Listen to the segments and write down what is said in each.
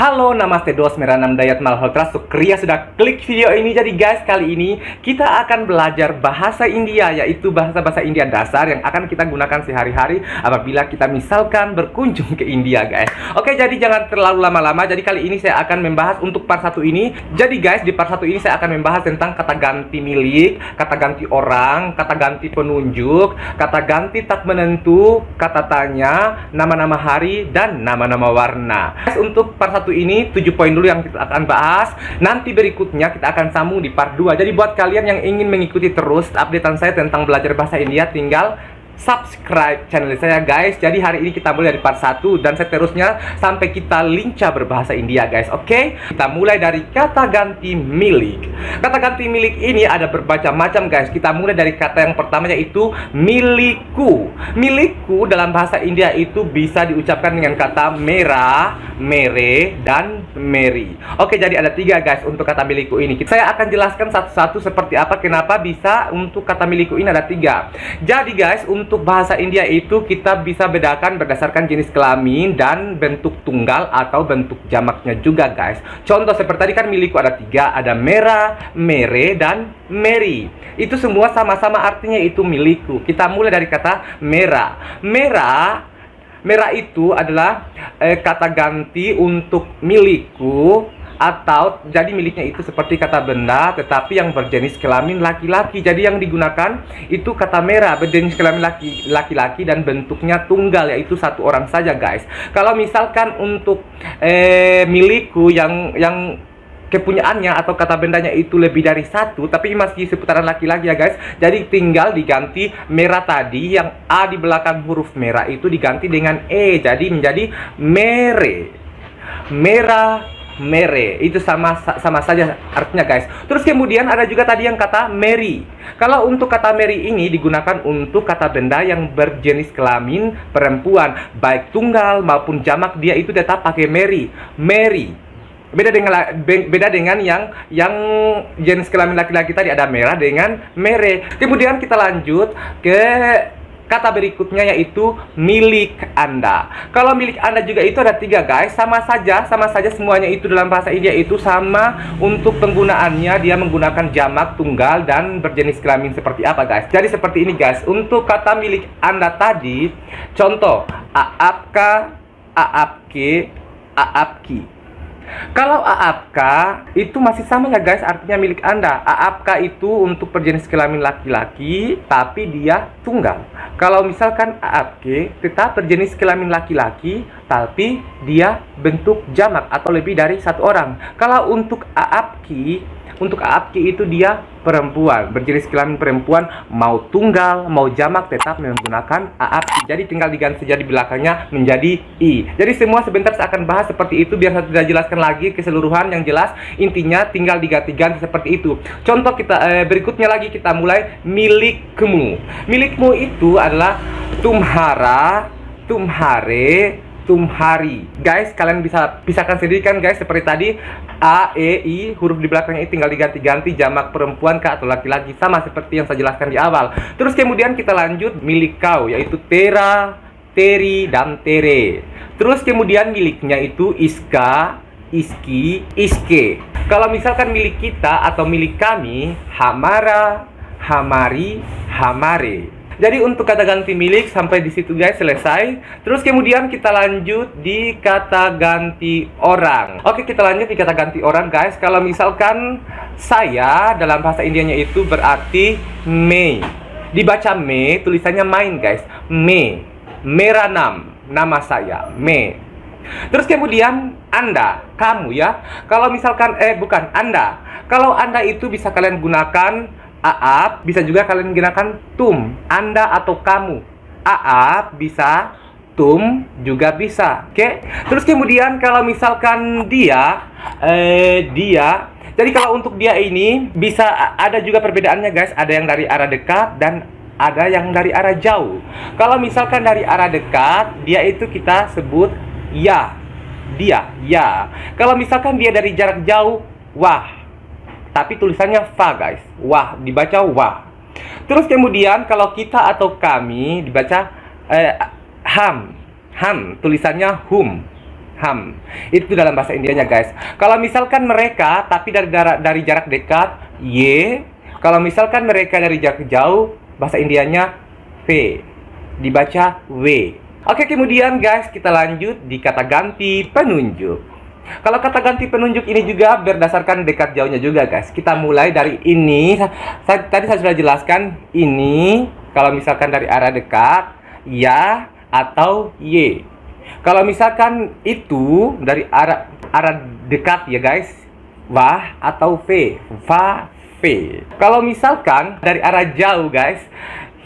Halo, namaste dos, meranam dayat malhotra, sukriya sudah klik video ini. Jadi guys, kali ini kita akan belajar bahasa India, yaitu bahasa India dasar yang akan kita gunakan sehari-hari apabila kita misalkan berkunjung ke India guys. Oke, jadi jangan terlalu lama-lama. Jadi kali ini saya akan membahas untuk part 1 ini. Jadi guys, di part 1 ini saya akan membahas tentang kata ganti milik, kata ganti orang, kata ganti penunjuk, kata ganti tak menentu, kata tanya, nama-nama hari, dan nama-nama warna. Guys, untuk part 1 ini 7 poin dulu yang kita akan bahas. Nanti berikutnya kita akan sambung di part 2. Jadi buat kalian yang ingin mengikuti terus updatean saya tentang belajar bahasa India, tinggal subscribe channel saya guys. Jadi hari ini kita mulai dari part 1 dan seterusnya sampai kita lincah berbahasa India guys. Oke? Kita mulai dari kata ganti milik. Kata ganti milik ini ada bermacam-macam guys. Kita mulai dari kata yang pertama, yaitu milikku. Milikku dalam bahasa India itu bisa diucapkan dengan kata mera, mere, dan meri. Oke, jadi ada 3 guys untuk kata milikku ini. Saya akan jelaskan satu-satu seperti apa, kenapa bisa untuk kata milikku ini ada 3. Jadi guys, untuk bahasa India itu kita bisa bedakan berdasarkan jenis kelamin dan bentuk tunggal atau bentuk jamaknya juga guys. Contoh seperti tadi kan milikku ada 3, ada mera, mere, dan meri. Itu semua sama-sama artinya itu milikku. Kita mulai dari kata mera. Mera itu adalah kata ganti untuk milikku, atau jadi miliknya itu seperti kata benda tetapi yang berjenis kelamin laki-laki. Jadi yang digunakan itu kata mera berjenis kelamin laki-laki dan bentuknya tunggal, yaitu satu orang saja guys. Kalau misalkan untuk milikku yang kepunyaannya atau kata bendanya itu lebih dari 1 tapi masih seputaran laki-laki ya guys, jadi tinggal diganti merah tadi, yang A di belakang huruf merah itu diganti dengan E, jadi menjadi mere. Mere itu sama saja artinya guys. Terus kemudian ada juga tadi yang kata Mary. Kalau untuk kata Mary ini digunakan untuk kata benda yang berjenis kelamin perempuan, baik tunggal maupun jamak, dia itu tetap pakai Mary. Beda dengan yang jenis kelamin laki-laki tadi ada merah dengan mere. Kemudian kita lanjut ke kata berikutnya, yaitu milik Anda. Kalau milik Anda juga itu ada 3 guys. Sama saja semuanya itu dalam bahasa India itu sama. Untuk penggunaannya dia menggunakan jamak, tunggal, dan berjenis kelamin seperti apa guys. Jadi seperti ini guys. Untuk kata milik Anda tadi, contoh aapka, aapke, aapki. Kalau aapka itu masih sama ya guys, artinya milik Anda. Aapka itu untuk berjenis kelamin laki-laki tapi dia tunggal. Kalau misalkan aapke tetap berjenis kelamin laki-laki tapi dia bentuk jamak atau lebih dari 1 orang. Kalau untuk aapki itu dia perempuan, berjenis kelamin perempuan, mau tunggal mau jamak tetap menggunakan aapki. Jadi tinggal diganti saja di belakangnya menjadi i. Jadi semua sebentar saya akan bahas seperti itu biar saya tidak jelaskan lagi keseluruhan. Yang jelas intinya tinggal diganti-ganti seperti itu. Contoh kita berikutnya lagi, kita mulai milikmu. Milikmu itu adalah tumhara, tumhare, tumhari. Guys, kalian bisa pisahkan sendiri kan guys, seperti tadi A, E, I, huruf di belakangnya itu tinggal diganti-ganti jamak perempuan kah atau laki-laki, sama seperti yang saya jelaskan di awal. Terus kemudian kita lanjut milik kau, yaitu tera, teri, dan tere. Terus kemudian miliknya itu iska, iski, iske. Kalau misalkan milik kita atau milik kami, hamara, hamari, hamare. Jadi untuk kata ganti milik sampai di situ guys, selesai. Terus kemudian kita lanjut di kata ganti orang. Oke, kita lanjut di kata ganti orang guys. Kalau misalkan saya dalam bahasa Indianya itu berarti me. Dibaca me, tulisannya main guys. Me, meranam, nama saya, me. Terus kemudian Anda, kamu ya. Kalau misalkan bukan Anda. Kalau Anda itu bisa kalian gunakan aap, bisa juga kalian gunakan tum, Anda atau kamu. Aap bisa, tum juga bisa. Oke. Terus kemudian kalau misalkan dia, jadi kalau untuk dia ini bisa ada juga perbedaannya guys. Ada yang dari arah dekat dan ada yang dari arah jauh. Kalau misalkan dari arah dekat, dia itu kita sebut ya, dia, ya. Kalau misalkan dia dari jarak jauh, wah. Tapi tulisannya fa guys, wah, dibaca wah. Terus kemudian kalau kita atau kami dibaca ham, tulisannya hum. ham. Itu dalam bahasa Indianya guys. Kalau misalkan mereka tapi dari jarak dekat, ye. Kalau misalkan mereka dari jarak jauh, bahasa Indianya v. Dibaca w. Oke, kemudian guys kita lanjut di kata ganti penunjuk. Kalau kata ganti penunjuk ini juga berdasarkan dekat jauhnya juga guys. Kita mulai dari ini. Tadi saya sudah jelaskan ini. Kalau misalkan dari arah dekat, ya atau y. Kalau misalkan itu dari arah dekat ya guys, wah atau v. Va, v. Kalau misalkan dari arah jauh guys,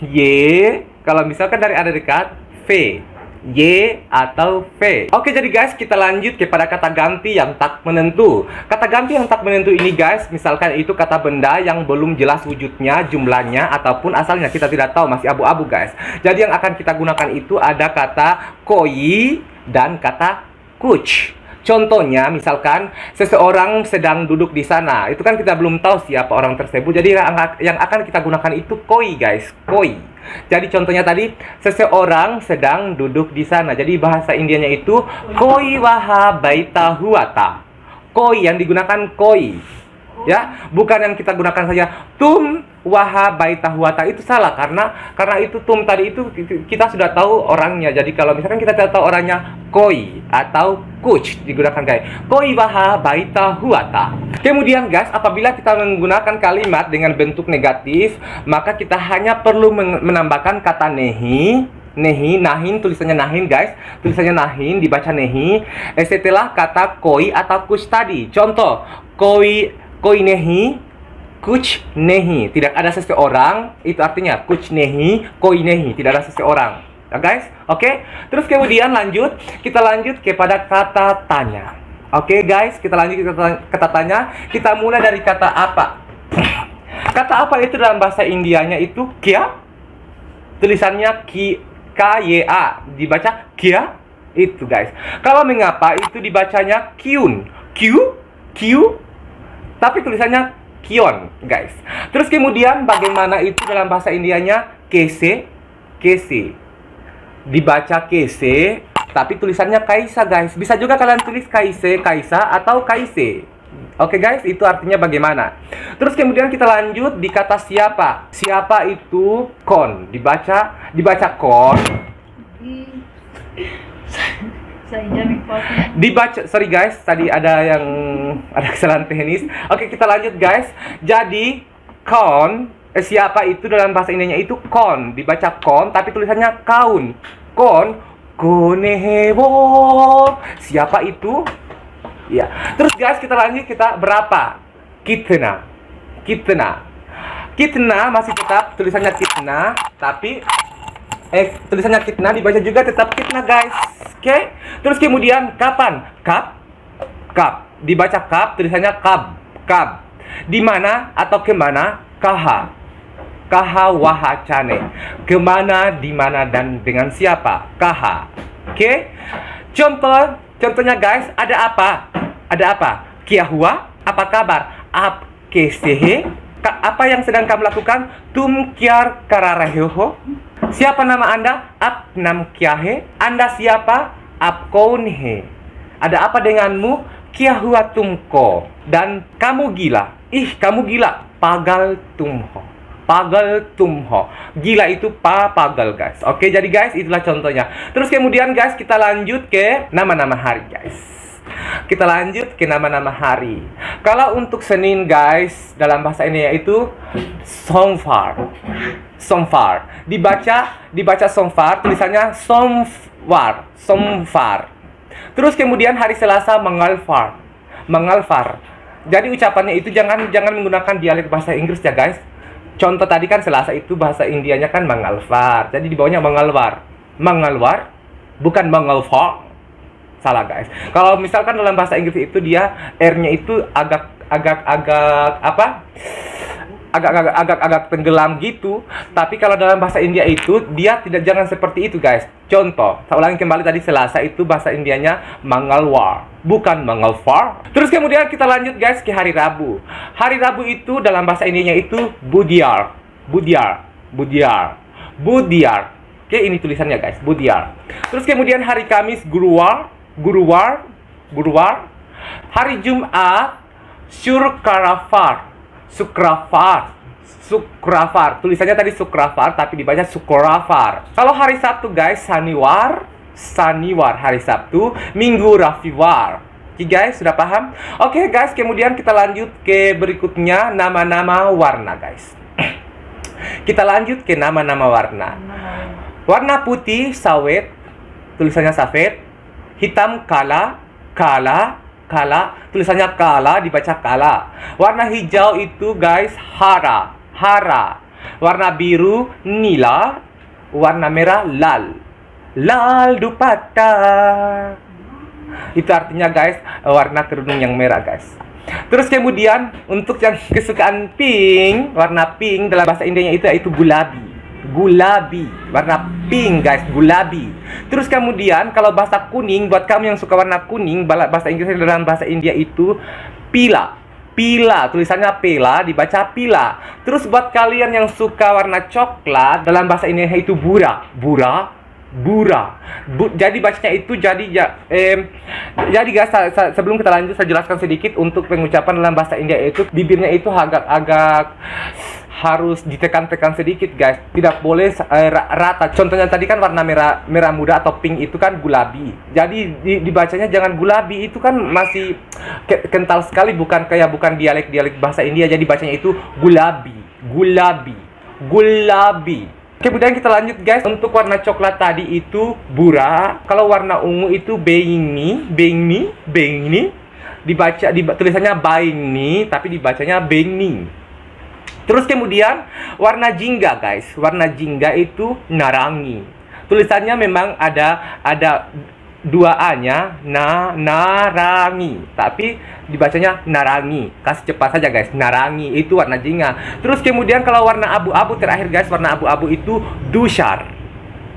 y. Kalau misalkan dari arah dekat, v. Y atau V. Oke, jadi guys kita lanjut kepada kata ganti yang tak menentu. Kata ganti yang tak menentu ini guys, misalkan itu kata benda yang belum jelas wujudnya, jumlahnya, ataupun asalnya kita tidak tahu, masih abu-abu guys. Jadi yang akan kita gunakan itu ada kata koi dan kata kuch. Contohnya misalkan seseorang sedang duduk di sana, itu kan kita belum tahu siapa orang tersebut. Jadi yang akan kita gunakan itu koi guys, koi. Jadi contohnya tadi seseorang sedang duduk di sana. Jadi bahasa Indianya itu koi waha baita huata. Koi yang digunakan koi. Ya, bukan yang kita gunakan saja tum waha baita huata, itu salah karena itu tum tadi itu kita sudah tahu orangnya. Jadi kalau misalkan kita tidak tahu orangnya, koi atau kuch digunakan kayak koi waha baita huata. Kemudian guys, apabila kita menggunakan kalimat dengan bentuk negatif, maka kita hanya perlu menambahkan kata nehi. Nehi, nahin, tulisannya nahin guys. Tulisannya nahin, dibaca nehi. Setelah kata koi atau kuch tadi. Contoh, koi nehi, kuch nehi. Tidak ada seseorang, itu artinya kuch nehi, koi nehi. Tidak ada seseorang. Ya guys, oke. Terus kemudian kita lanjut kepada kata tanya. Oke guys, kita lanjut ke kata tanya. Kita mulai dari kata apa. Kata apa itu dalam bahasa Indianya itu kya. Tulisannya K-Y-A, dibaca kya. Itu guys. Kalau mengapa itu dibacanya kyun. Q. Tapi tulisannya kion guys. Terus kemudian bagaimana itu dalam bahasa Indianya kese. Dibaca kese, tapi tulisannya kaisa guys. Bisa juga kalian tulis kaise, kaisa atau kaise. Oke guys, itu artinya bagaimana. Terus kemudian kita lanjut di kata siapa. Siapa itu kon. Dibaca kon. Dibaca, sorry guys, tadi ada kesalahan teknis. Oke, kita lanjut guys. Jadi kon, siapa itu dalam bahasa Indianya itu kon. Dibaca kon, tapi tulisannya kaun. Kon, konehewo. Siapa itu? Ya. Terus guys, kita lanjut, kita berapa? Kitna. Kitna masih tetap tulisannya kitna, tapi tulisannya kitna dibaca juga tetap kitna guys. Oke. Terus kemudian kapan? Kap. Dibaca kap, tulisannya kab. Di mana atau kemana? Kaha wahacane. Kemana, di mana, dan dengan siapa? Kaha. Oke. Contohnya guys, ada apa? Kiahua, apa kabar? Ap kesehe. Apa yang sedang kamu lakukan? Tum kiar kararehoho. Siapa nama Anda? Ap nam kiahe. Anda siapa? Ap kounhe. Ada apa denganmu? Kiahua tumko. Dan kamu gila. Kamu gila. Pagal tumho. Gila itu pagal guys. Oke, jadi guys itulah contohnya. Terus kemudian guys kita lanjut ke nama-nama hari guys. Kita lanjut ke nama-nama hari. Kalau untuk Senin guys, dalam bahasa ini yaitu somfar. Dibaca somfar, tulisannya somfar. Terus kemudian hari Selasa mengalfar. Jadi ucapannya itu jangan menggunakan dialek bahasa Inggris ya guys. Contoh tadi kan Selasa itu bahasa Indianya kan mengalfar. Jadi di bawahnya mengalwar, bukan mengalfar. Salah guys. Kalau misalkan dalam bahasa Inggris itu dia R-nya itu agak tenggelam gitu. Tapi kalau dalam bahasa India itu dia jangan seperti itu guys. Contoh, saya ulangi kembali tadi Selasa itu bahasa Indianya mangalwar, bukan mangalfar. Terus kemudian kita lanjut guys ke hari Rabu. Hari Rabu itu dalam bahasa Indianya itu budiar. Oke, ini tulisannya guys, budiar. Terus kemudian hari Kamis guruwar. Guruwar, Guruwar. Hari Jumat, Syurkarafar, Sukrafar, Sukrafar. Tulisannya tadi Sukrafar, tapi dibaca Sukrafar. Kalau hari Sabtu guys, Saniwar, Saniwar hari Sabtu. Minggu Rafiwar. Oke guys, sudah paham? Oke guys, kemudian kita lanjut ke berikutnya, nama-nama warna guys. Kita lanjut ke nama-nama warna. Warna putih, sawet. Tulisannya safet. Hitam, kala, kala, kala. Tulisannya kala, dibaca kala. Warna hijau itu guys, hara, hara. Warna biru, nila. Warna merah, lal, lal dupatta. Itu artinya guys, warna kerudung yang merah guys. Terus kemudian untuk yang kesukaan pink, warna pink dalam bahasa Indianya itu yaitu gulabi. Gulabi, warna pink guys, gulabi. Terus kemudian kalau bahasa kuning, buat kamu yang suka warna kuning, bahasa Inggrisnya dalam bahasa India itu pila. Pila, tulisannya pela, dibaca pila. Terus buat kalian yang suka warna coklat, dalam bahasa India itu bura. Bura, bura. Jadi bacanya itu jadi guys, sebelum kita lanjut saya jelaskan sedikit untuk pengucapan dalam bahasa India itu bibirnya itu agak harus ditekan-tekan sedikit guys, tidak boleh rata. Contohnya tadi kan warna merah muda atau pink itu kan gulabi, jadi dibacanya jangan gulabi, itu kan masih kental sekali, bukan dialek bahasa India, jadi bacanya itu gulabi, gulabi, gulabi. Kemudian kita lanjut guys, untuk warna coklat tadi itu bura, kalau warna ungu itu beingi, beingi, beingi, tulisannya baingi tapi dibacanya beingi. Terus kemudian warna jingga guys, warna jingga itu narangi. Tulisannya memang ada dua A-nya, narangi, tapi dibacanya narangi. Kasih cepat saja guys, narangi itu warna jingga. Terus kemudian kalau warna abu-abu terakhir guys, warna abu-abu itu dusar.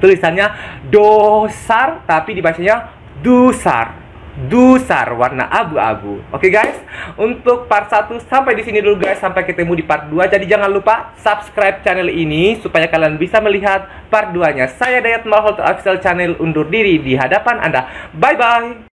Tulisannya dosar, tapi dibacanya dusar. Dusar, warna abu-abu. Oke guys, untuk part 1 sampai di sini dulu guys, sampai ketemu di part 2. Jadi jangan lupa subscribe channel ini supaya kalian bisa melihat part 2-nya. Saya Dayat Malhotra Official Channel undur diri di hadapan Anda. Bye bye.